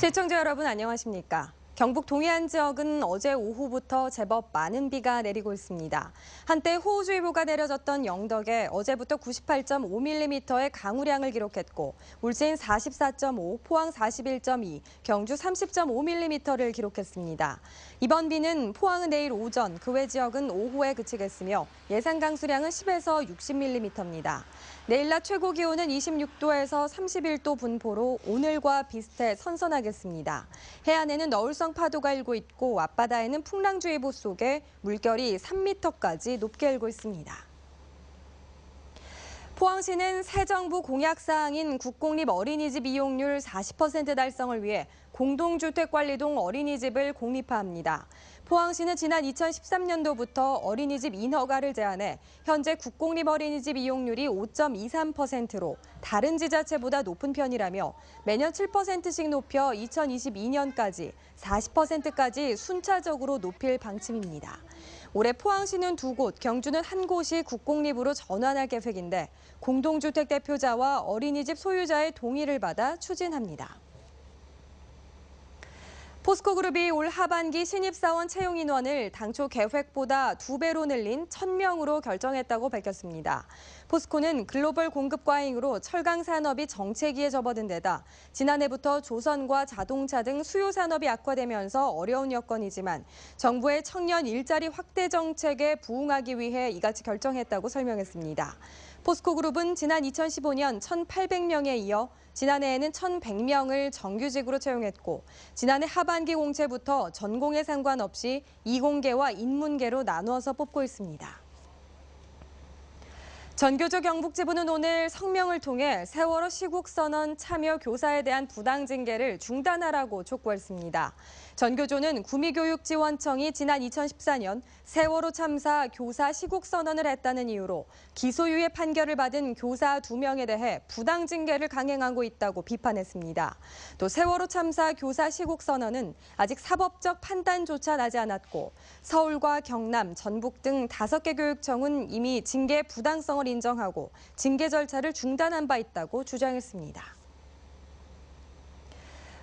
시청자 여러분 안녕하십니까? 경북 동해안 지역은 어제 오후부터 제법 많은 비가 내리고 있습니다. 한때 호우주의보가 내려졌던 영덕에 어제부터 98.5mm의 강우량을 기록했고 울진 44.5, 포항 41.2, 경주 30.5mm를 기록했습니다. 이번 비는 포항은 내일 오전, 그 외 지역은 오후에 그치겠으며 예상 강수량은 10에서 60mm입니다. 내일 낮 최고 기온은 26도에서 31도 분포로 오늘과 비슷해 선선하겠습니다. 해안에는 너울성 파도가 일고 있고 앞바다에는 풍랑주의보 속에 물결이 3m까지 높게 일고 있습니다. 포항시는 새 정부 공약사항인 국공립 어린이집 이용률 40% 달성을 위해 공동주택관리동 어린이집을 공립화합니다. 포항시는 지난 2013년도부터 어린이집 인허가를 제한해 현재 국공립 어린이집 이용률이 5.23%로 다른 지자체보다 높은 편이라며 매년 7%씩 높여 2022년까지 40%까지 순차적으로 높일 방침입니다. 올해 포항시는 2곳, 경주는 1곳이 국공립으로 전환할 계획인데 공동주택 대표자와 어린이집 소유자의 동의를 받아 추진합니다. 포스코그룹이 올 하반기 신입사원 채용 인원을 당초 계획보다 2배로 늘린 1,000명으로 결정했다고 밝혔습니다. 포스코는 글로벌 공급 과잉으로 철강 산업이 정체기에 접어든 데다 지난해부터 조선과 자동차 등 수요 산업이 악화되면서 어려운 여건이지만 정부의 청년 일자리 확대 정책에 부응하기 위해 이같이 결정했다고 설명했습니다. 포스코그룹은 지난 2015년 1,800명에 이어 지난해에는 1,100명을 정규직으로 채용했고 지난해 하반기 공채부터 전공에 상관없이 이공계와 인문계로 나누어서 뽑고 있습니다. 전교조 경북지부는 오늘 성명을 통해 세월호 시국선언 참여 교사에 대한 부당징계를 중단하라고 촉구했습니다. 전교조는 구미교육지원청이 지난 2014년 세월호 참사 교사 시국선언을 했다는 이유로 기소유예 판결을 받은 교사 2명에 대해 부당징계를 강행하고 있다고 비판했습니다. 또 세월호 참사 교사 시국선언은 아직 사법적 판단조차 나지 않았고 서울과 경남, 전북 등 5개 교육청은 이미 징계 부당성을 인정하고 징계 절차를 중단한 바 있다고 주장했습니다.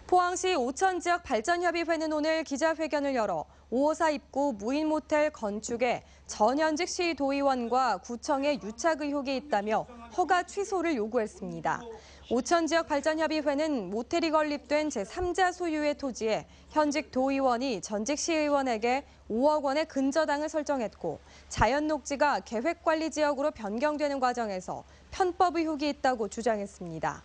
포항시 오천지역발전협의회는 오늘 기자회견을 열어 5호사 입구 무인모텔 건축에 전현직 시도의원과 구청의 유착 의혹이 있다며 허가 취소를 요구했습니다. 오천지역발전협의회는 모텔이 건립된 제3자 소유의 토지에 현직 도의원이 전직 시의원에게 5억 원의 근저당을 설정했고 자연녹지가 계획관리지역으로 변경되는 과정에서 편법 의혹이 있다고 주장했습니다.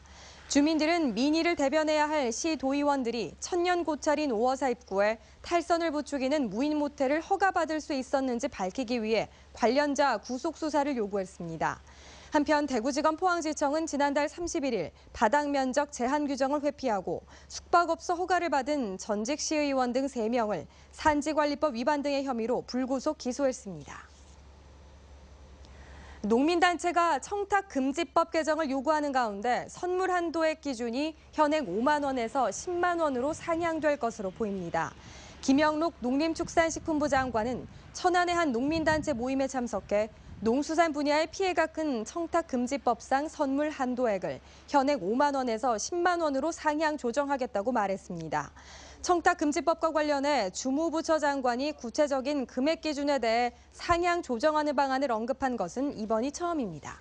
주민들은 민의를 대변해야 할 시도의원들이 천년 고찰인 5호사 입구에 탈선을 부추기는 무인 모텔을 허가받을 수 있었는지 밝히기 위해 관련자 구속 수사를 요구했습니다. 한편 대구지검 포항지청은 지난달 31일 바닥 면적 제한 규정을 회피하고 숙박업소 허가를 받은 전직 시의원 등 3명을 산지관리법 위반 등의 혐의로 불구속 기소했습니다. 농민단체가 청탁금지법 개정을 요구하는 가운데 선물 한도액 기준이 현행 5만 원에서 10만 원으로 상향될 것으로 보입니다. 김영록 농림축산식품부 장관은 천안의 한 농민단체 모임에 참석해 농수산 분야의 피해가 큰 청탁금지법상 선물 한도액을 현행 5만 원에서 10만 원으로 상향 조정하겠다고 말했습니다. 청탁금지법과 관련해 주무부처 장관이 구체적인 금액 기준에 대해 상향 조정하는 방안을 언급한 것은 이번이 처음입니다.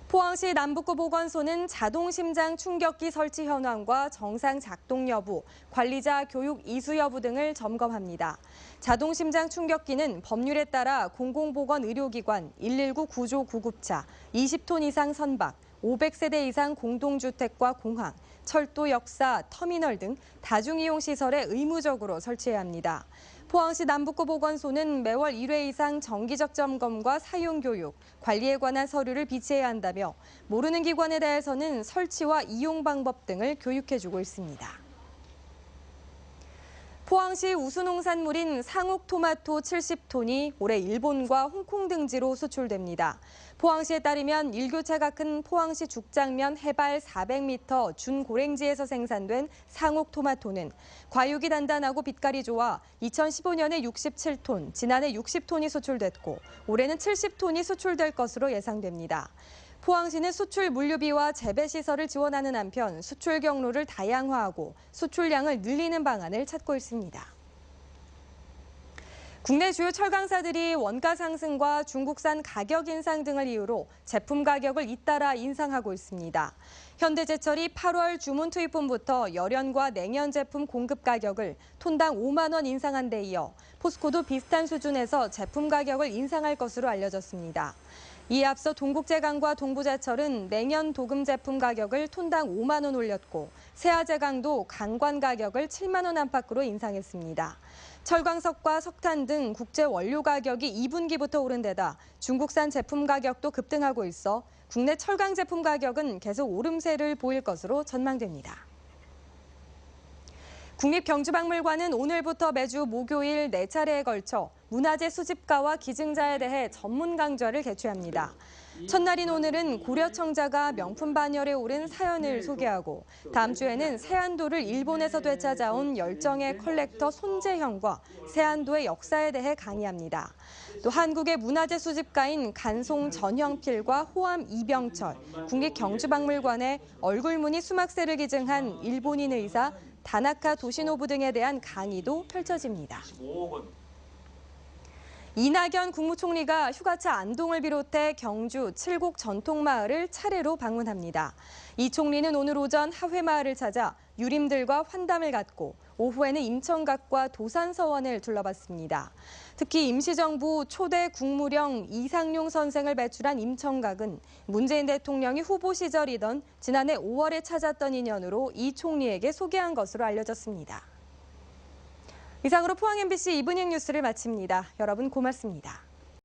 포항시 남북구 보건소는 자동심장 충격기 설치 현황과 정상 작동 여부, 관리자 교육 이수 여부 등을 점검합니다. 자동심장 충격기는 법률에 따라 공공보건의료기관, 119 구조 구급차, 20톤 이상 선박, 500세대 이상 공동주택과 공항, 철도 역사, 터미널 등 다중이용시설에 의무적으로 설치해야 합니다. 포항시 남북구 보건소는 매월 1회 이상 정기적 점검과 사용 교육, 관리에 관한 서류를 비치해야 한다며 모르는 기관에 대해서는 설치와 이용 방법 등을 교육해주고 있습니다. 포항시 우수농산물인 상옥토마토 70톤이 올해 일본과 홍콩 등지로 수출됩니다. 포항시에 따르면 일교차가 큰 포항시 죽장면 해발 400m 준고랭지에서 생산된 상옥토마토는 과육이 단단하고 빛깔이 좋아 2015년에 67톤, 지난해 60톤이 수출됐고 올해는 70톤이 수출될 것으로 예상됩니다. 포항시는 수출 물류비와 재배 시설을 지원하는 한편 수출 경로를 다양화하고 수출량을 늘리는 방안을 찾고 있습니다. 국내 주요 철강사들이 원가 상승과 중국산 가격 인상 등을 이유로 제품 가격을 잇따라 인상하고 있습니다. 현대제철이 8월 주문 투입분부터 열연과 냉연 제품 공급 가격을 톤당 5만 원 인상한 데 이어 포스코도 비슷한 수준에서 제품 가격을 인상할 것으로 알려졌습니다. 이에 앞서 동국제강과 동부제철은 냉연 도금 제품 가격을 톤당 5만 원 올렸고 세아제강도 강관 가격을 7만 원 안팎으로 인상했습니다. 철광석과 석탄 등 국제 원료 가격이 2분기부터 오른 데다 중국산 제품 가격도 급등하고 있어 국내 철강 제품 가격은 계속 오름세를 보일 것으로 전망됩니다. 국립경주박물관은 오늘부터 매주 목요일 4차례에 걸쳐 문화재 수집가와 기증자에 대해 전문 강좌를 개최합니다. 첫날인 오늘은 고려청자가 명품 반열에 오른 사연을 소개하고 다음 주에는 세안도를 일본에서 되찾아온 열정의 컬렉터 손재형과 세안도의 역사에 대해 강의합니다. 또 한국의 문화재 수집가인 간송 전형필과 호암 이병철, 국립경주박물관에 얼굴무늬 수막새를 기증한 일본인 의사 다나카 도시노부 등에 대한 강의도 펼쳐집니다. 이낙연 국무총리가 휴가차 안동을 비롯해 경주, 칠곡 전통마을을 차례로 방문합니다. 이 총리는 오늘 오전 하회마을을 찾아 유림들과 환담을 갖고 오후에는 임청각과 도산서원을 둘러봤습니다. 특히 임시정부 초대 국무령 이상용 선생을 배출한 임청각은 문재인 대통령이 후보 시절이던 지난해 5월에 찾았던 인연으로 이 총리에게 소개한 것으로 알려졌습니다. 이상으로 포항 MBC 이브닝 뉴스를 마칩니다. 여러분 고맙습니다.